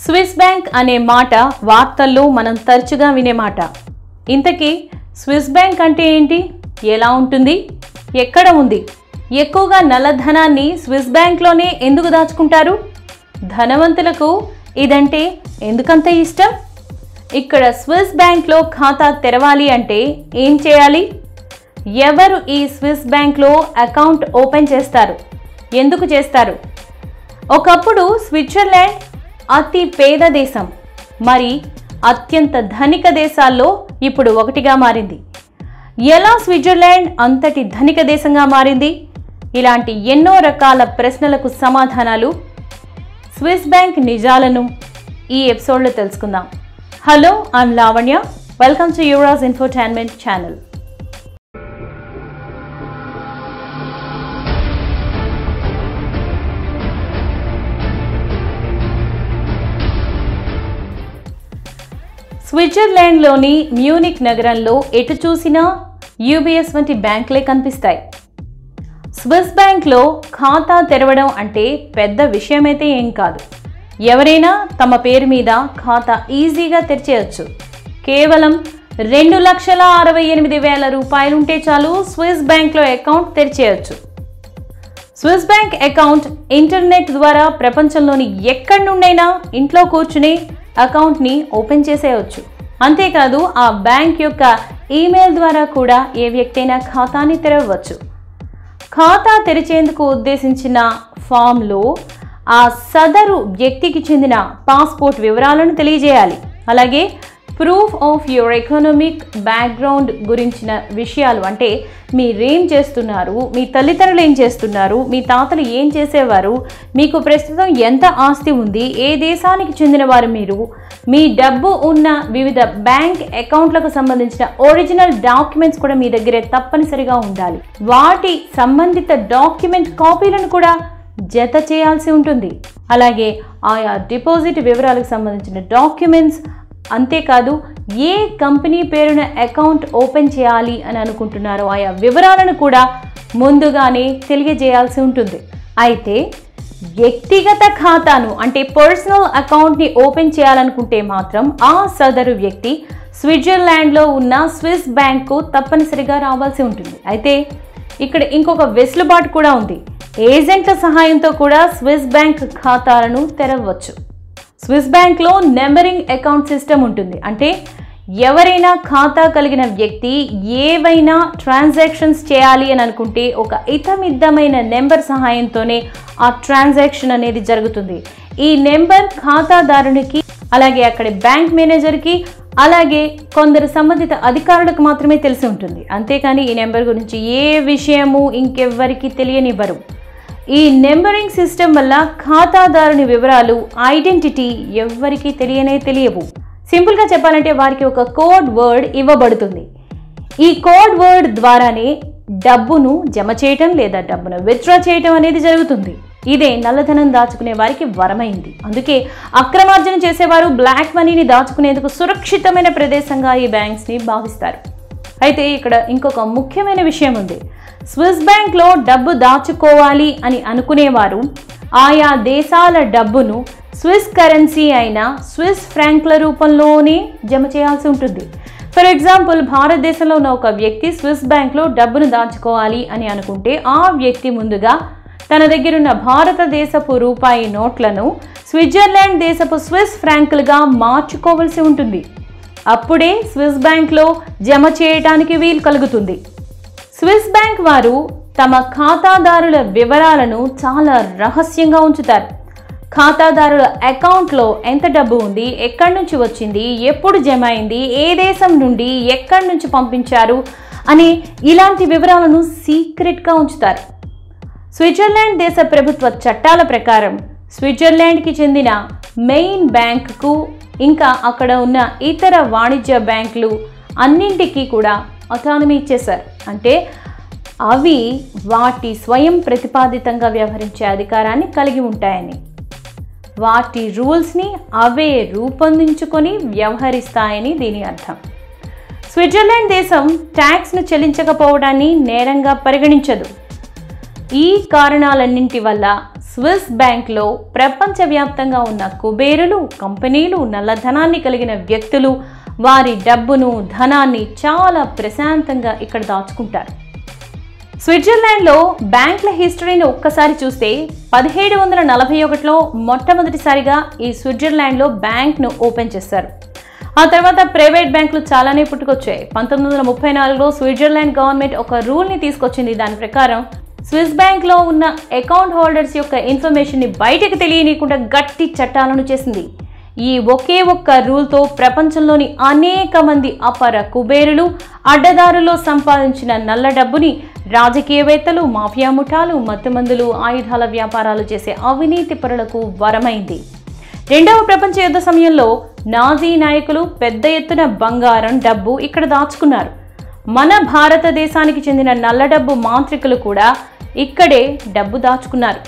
Swiss bank అనే మాట వార్తల్లో మనం తరచుగా వినే మాట. ఇంతకీ స్విస్ బ్యాంక్ అంటే ఏంటి? ఎలా ఉంటుంది? ఎక్కడ ఉంది? ఎక్కువగా నల్లధనాన్ని స్విస్ బ్యాంక్లోనే ఎందుకు దాచుకుంటారు? ధనవంతులకు ఇదంటే ఎందుకంత ఇష్టం? ఇక్కడ స్విస్ బ్యాంక్లో ఖాతా తెరవాలి అంటే ఏం చేయాలి? ఎవరు ఈ స్విస్ బ్యాంక్లో అకౌంట్ ఓపెన్ చేస్తారు? ఎందుకు చేస్తారు? ఒకప్పుడు స్విట్జర్లాండ్ అతి పేద దేశం, మరి అత్యంత ధనిక దేశాల్లో ఇప్పుడు ఒకటిగా మారింది. ఎలా స్విట్జర్లాండ్ అంతటి ధనిక దేశంగా మారింది? ఇలాంటి ఎన్నో రకాల ప్రశ్నలకు సమాధానాలు, స్విస్ బ్యాంక్ నిజాలను ఈ ఎపిసోడ్లో తెలుసుకుందాం. Hello, I'm Lavanya. Welcome to Yuvraj infotainment channel. స్విట్జర్లాండ్లోని మ్యూనిక్ నగరంలో ఎటు చూసినా యూబీఎస్ వంటి బ్యాంకులే కనిపిస్తాయి. స్విస్ బ్యాంక్లో ఖాతా తెరవడం అంటే పెద్ద విషయమైతే ఏం కాదు. ఎవరైనా తమ పేరు మీద ఖాతా ఈజీగా తెరిచేయచ్చు. కేవలం 2,68,000 రూపాయలుంటే చాలు స్విస్ బ్యాంక్లో అకౌంట్ తెరిచేయచ్చు. స్విస్ బ్యాంక్ అకౌంట్ ఇంటర్నెట్ ద్వారా ప్రపంచంలోని ఎక్కడి నుండైనా ఇంట్లో కూర్చుని అకౌంట్ని ఓపెన్ చేసేయచ్చు. అంతేకాదు, ఆ బ్యాంక్ యొక్క ఈమెయిల్ ద్వారా కూడా ఏ వ్యక్తి అయినా ఖాతాని తెరవవచ్చు. ఖాతా తెరిచేందుకు ఉద్దేశించిన ఫామ్లో ఆ సదరు వ్యక్తికి చెందిన పాస్పోర్ట్ వివరాలను తెలియజేయాలి. అలాగే proof of your economic background గురించిన విషయాలు, అంటే మీరేం చేస్తున్నారు, మీ తల్లిదండ్రులు ఏం చేస్తున్నారు, మీ తాతలు ఏం చేసేవారు, మీకు ప్రస్తుతం ఎంత ఆస్తి ఉంది, ఏ దేశానికి చెందినవారు మీరు, మీ డబ్బు ఉన్న వివిధ బ్యాంక్ అకౌంట్లకు సంబంధించిన ఒరిజినల్ డాక్యుమెంట్స్ కూడా మీ దగ్గరే తప్పనిసరిగా ఉండాలి. వాటి సంబంధిత డాక్యుమెంట్ కాపీలను కూడా జత చేయాల్సి ఉంటుంది. అలాగే ఆయా డిపాజిట్ వివరాలకు సంబంధించిన డాక్యుమెంట్స్, అంతేకాదు ఏ కంపెనీ పేరున అకౌంట్ ఓపెన్ చేయాలి అని అనుకుంటున్నారో ఆయా వివరాలను కూడా ముందుగానే తెలియజేయాల్సి ఉంటుంది. అయితే వ్యక్తిగత ఖాతాను, అంటే పర్సనల్ అకౌంట్ని ఓపెన్ చేయాలనుకుంటే మాత్రం ఆ సదరు వ్యక్తి స్విట్జర్లాండ్లో ఉన్న స్విస్ బ్యాంకు తప్పనిసరిగా రావాల్సి ఉంటుంది. అయితే ఇక్కడ ఇంకొక వెసులుబాటు కూడా ఉంది. ఏజెంట్ల సహాయంతో కూడా స్విస్ బ్యాంక్ ఖాతాలను తెరవచ్చు. స్విస్ బ్యాంక్లో నెంబరింగ్ అకౌంట్ సిస్టమ్ ఉంటుంది. అంటే ఎవరైనా ఖాతా కలిగిన వ్యక్తి ఏవైనా ట్రాన్సాక్షన్స్ చేయాలి అని అనుకుంటే ఒక ఇతమిద్దమైన నెంబర్ సహాయంతోనే ఆ ట్రాన్సాక్షన్ అనేది జరుగుతుంది. ఈ నెంబర్ ఖాతాదారునికి, అలాగే అక్కడి బ్యాంక్ మేనేజర్కి, అలాగే కొందరు సంబంధిత అధికారులకు మాత్రమే తెలిసి ఉంటుంది. అంతేకాని ఈ నెంబర్ గురించి ఏ విషయము ఇంకెవ్వరికి తెలియనివ్వరు. ఈ నెంబరింగ్ సిస్టమ్ వల్ల ఖాతాదారుని వివరాలు, ఐడెంటిటీ ఎవ్వరికీ తెలియవు. సింపుల్గా చెప్పాలంటే వారికి ఒక కోడ్ వర్డ్ ఇవ్వబడుతుంది. ఈ కోడ్ వర్డ్ ద్వారానే డబ్బును జమ చేయటం లేదా డబ్బును విత్డ్రా చేయటం అనేది జరుగుతుంది. ఇదే నల్లధనం దాచుకునే వారికి వరమైంది. అందుకే అక్రమార్జన చేసేవారు బ్లాక్ మనీని దాచుకునేందుకు సురక్షితమైన ప్రదేశంగా ఈ బ్యాంక్స్ని భావిస్తారు. అయితే ఇక్కడ ఇంకొక ముఖ్యమైన విషయం ఉంది. స్విస్ బ్యాంక్లో డబ్బు దాచుకోవాలి అని అనుకునేవారు ఆయా దేశాల డబ్బును స్విస్ కరెన్సీ అయిన స్విస్ ఫ్రాంక్ల రూపంలోనే జమ చేయాల్సి ఉంటుంది. ఫర్ ఎగ్జాంపుల్, భారతదేశంలో ఉన్న ఒక వ్యక్తి స్విస్ బ్యాంక్లో డబ్బును దాచుకోవాలి అని అనుకుంటే ఆ వ్యక్తి ముందుగా తన దగ్గరున్న భారతదేశపు రూపాయి నోట్లను స్విట్జర్లాండ్ దేశపు స్విస్ ఫ్రాంక్లుగా మార్చుకోవాల్సి ఉంటుంది. అప్పుడే స్విస్ బ్యాంక్లో జమ చేయడానికి వీలు కలుగుతుంది. స్విస్ బ్యాంక్ వారు తమ ఖాతాదారుల వివరాలను చాలా రహస్యంగా ఉంచుతారు. ఖాతాదారుల అకౌంట్లో ఎంత డబ్బు ఉంది, ఎక్కడి నుంచి వచ్చింది, ఎప్పుడు జమ అయింది, ఏ దేశం నుండి ఎక్కడి నుంచి పంపించారు అని ఇలాంటి వివరాలను సీక్రెట్గా ఉంచుతారు. స్విట్జర్లాండ్ దేశ ప్రభుత్వ చట్టాల ప్రకారం స్విట్జర్లాండ్కి చెందిన మెయిన్ బ్యాంకుకు, ఇంకా అక్కడ ఉన్న ఇతర వాణిజ్య బ్యాంకులు అన్నింటికీ కూడా అటానమీ ఇచ్చేశారు. అంటే అవి వాటి స్వయం ప్రతిపాదితంగా వ్యవహరించే అధికారాన్ని కలిగి ఉంటాయని, వాటి రూల్స్ని అవే రూపొందించుకొని వ్యవహరిస్తాయని దీని అర్థం. స్విట్జర్లాండ్ దేశం ట్యాక్స్ను చెల్లించకపోవడాన్ని నేరంగా పరిగణించదు. ఈ కారణాలన్నింటి వల్ల స్విస్ బ్యాంక్లో ప్రపంచవ్యాప్తంగా ఉన్న కుబేరులు, కంపెనీలు, నల్లధనాన్ని కలిగిన వ్యక్తులు వారి డబ్బును, ధనాన్ని చాలా ప్రశాంతంగా ఇక్కడ దాచుకుంటారు. స్విట్జర్లాండ్లో బ్యాంకుల హిస్టరీని ఒక్కసారి చూస్తే 1741లో మొట్టమొదటిసారిగా ఈ స్విట్జర్లాండ్లో బ్యాంక్ను ఓపెన్ చేశారు. ఆ తర్వాత ప్రైవేట్ బ్యాంకులు చాలానే పుట్టుకొచ్చాయి. 1934లో స్విట్జర్లాండ్ గవర్నమెంట్ ఒక రూల్ని తీసుకొచ్చింది. దాని ప్రకారం స్విస్ బ్యాంక్లో ఉన్న అకౌంట్ హోల్డర్స్ యొక్క ఇన్ఫర్మేషన్ని బయటకు తెలియనీయకుండా గట్టి చట్టాలను చేసింది. ఈ ఒకే ఒక్క రూల్తో ప్రపంచంలోని అనేక మంది అపర కుబేరులు అడ్డదారులో సంపాదించిన నల్ల డబ్బుని రాజకీయవేత్తలు, మాఫియా ముఠాలు, మత్తుమందులు, ఆయుధాల వ్యాపారాలు చేసే అవినీతి పరులకు వరమైంది. రెండవ ప్రపంచ యుద్ధ సమయంలో నాజీ నాయకులు పెద్ద ఎత్తున బంగారం, డబ్బు ఇక్కడ దాచుకున్నారు. మన భారతదేశానికి చెందిన నల్ల డబ్బు మాంత్రికులు కూడా ఇక్కడే డబ్బు దాచుకున్నారు.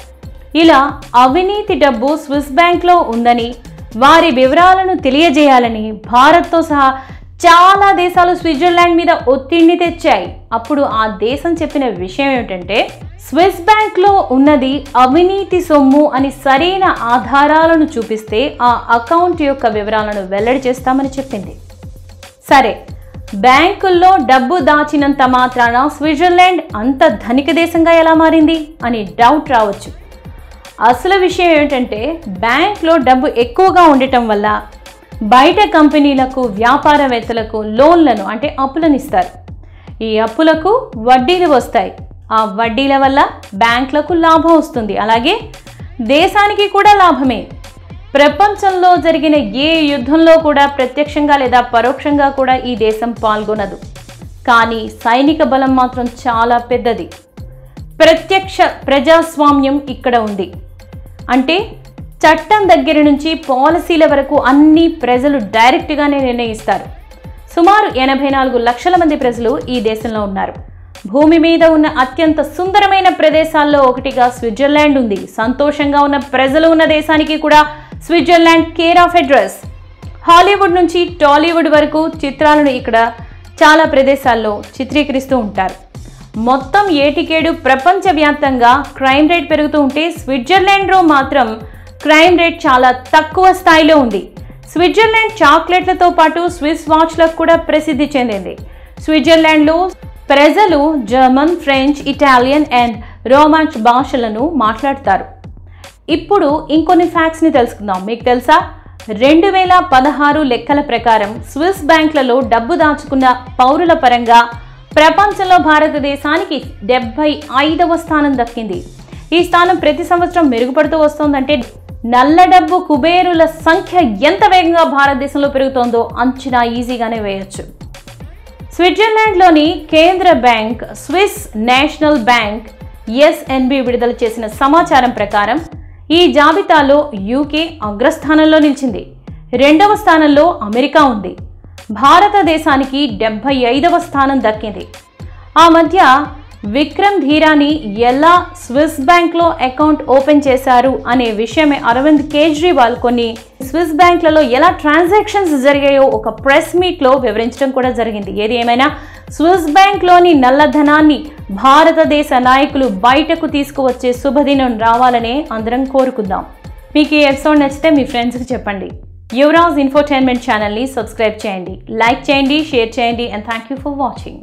ఇలా అవినీతి డబ్బు స్విస్ బ్యాంక్లో ఉందని, వారి వివరాలను తెలియజేయాలని భారత్తో సహా చాలా దేశాలు స్విట్జర్లాండ్ మీద ఒత్తిడిని తెచ్చాయి. అప్పుడు ఆ దేశం చెప్పిన విషయం ఏమిటంటే, స్విస్ బ్యాంక్లో ఉన్నది అవినీతి సొమ్ము అని సరైన ఆధారాలను చూపిస్తే ఆ అకౌంట్ యొక్క వివరాలను వెల్లడి చేస్తామని చెప్పింది. సరే, బ్యాంకుల్లో డబ్బు దాచినంత మాత్రాన స్విట్జర్లాండ్ అంత ధనిక దేశంగా ఎలా మారింది అని డౌట్ రావచ్చు. అసలు విషయం ఏమిటంటే, బ్యాంక్లో డబ్బు ఎక్కువగా ఉండటం వల్ల బయట కంపెనీలకు, వ్యాపారవేత్తలకు లోన్లను అంటే అప్పులను ఇస్తారు. ఈ అప్పులకు వడ్డీలు వస్తాయి. ఆ వడ్డీల వల్ల బ్యాంకులకు లాభం వస్తుంది. అలాగే దేశానికి కూడా లాభమే. ప్రపంచంలో జరిగిన ఏ యుద్ధంలో కూడా ప్రత్యక్షంగా లేదా పరోక్షంగా కూడా ఈ దేశం పాల్గొనదు. కానీ సైనిక బలం మాత్రం చాలా పెద్దది. ప్రత్యక్ష ప్రజాస్వామ్యం ఇక్కడ ఉంది. అంటే చట్టం దగ్గర నుంచి పాలసీల వరకు అన్ని ప్రజలు డైరెక్ట్గానే నిర్ణయిస్తారు. సుమారు 84 లక్షల మంది ప్రజలు ఈ దేశంలో ఉన్నారు. భూమి మీద ఉన్న అత్యంత సుందరమైన ప్రదేశాల్లో ఒకటిగా స్విట్జర్లాండ్ ఉంది. సంతోషంగా ఉన్న ప్రజలు ఉన్న దేశానికి కూడా Switzerland care of address. Hollywood నుంచి టాలీవుడ్ వరకు చిత్రాలను ఇక్కడ చాలా ప్రదేశాల్లో చిత్రీకరిస్తూ ఉంటారు. మొత్తం ఏటికేడు ప్రపంచవ్యాప్తంగా క్రైమ్ రేట్ పెరుగుతూ ఉంటే స్విట్జర్లాండ్లో మాత్రం క్రైమ్ రేట్ చాలా తక్కువ స్థాయిలో ఉంది. స్విట్జర్లాండ్ చాక్లెట్లతో పాటు స్విస్ వాచ్లకు కూడా ప్రసిద్ధి చెందింది. స్విట్జర్లాండ్లో ప్రజలు German, French, Italian and Romans భాషలను మాట్లాడతారు. ఇప్పుడు ఇంకొన్ని ఫ్యాక్ట్స్ని తెలుసుకుందాం. మీకు తెలుసా, 2016 లెక్కల ప్రకారం స్విస్ బ్యాంకులలో డబ్బు దాచుకున్న పౌరుల పరంగా ప్రపంచంలో భారతదేశానికి 75వ స్థానం దక్కింది. ఈ స్థానం ప్రతి సంవత్సరం మెరుగుపడుతూ వస్తోందంటే నల్ల డబ్బు కుబేరుల సంఖ్య ఎంత వేగంగా భారతదేశంలో పెరుగుతోందో అంచనా ఈజీగానే వేయొచ్చు. స్విట్జర్లాండ్లోని కేంద్ర bank Swiss national bank SNB విడుదల చేసిన సమాచారం ప్రకారం ఈ జాబితాలో యూకే అగ్రస్థానంలో నిలిచింది. రెండవ స్థానంలో అమెరికా ఉంది. భారతదేశానికి 75వ స్థానం దక్కింది. ఆ మధ్య విక్రమ్ ధీరాని ఎలా స్విస్ బ్యాంక్లో అకౌంట్ ఓపెన్ చేశారు అనే విషయమే అరవింద్ కేజ్రీవాల్ కొన్ని స్విస్ బ్యాంక్లలో ఎలా ట్రాన్సాక్షన్స్ జరిగాయో ఒక ప్రెస్ మీట్లో వివరించడం కూడా జరిగింది. ఏది ఏమైనా స్విస్ బ్యాంక్లోని నల్లధనాన్ని భారతదేశ నాయకులు బయటకు తీసుకువచ్చే శుభదినం రావాలనే అందరం కోరుకుందాం. మీకు ఈ ఎపిసోడ్ నచ్చితే మీ ఫ్రెండ్స్కి చెప్పండి. యువరాజ్ ఇన్ఫోటైన్మెంట్ ఛానల్ని సబ్స్క్రైబ్ చేయండి, లైక్ చేయండి, షేర్ చేయండి. And thank you for watching.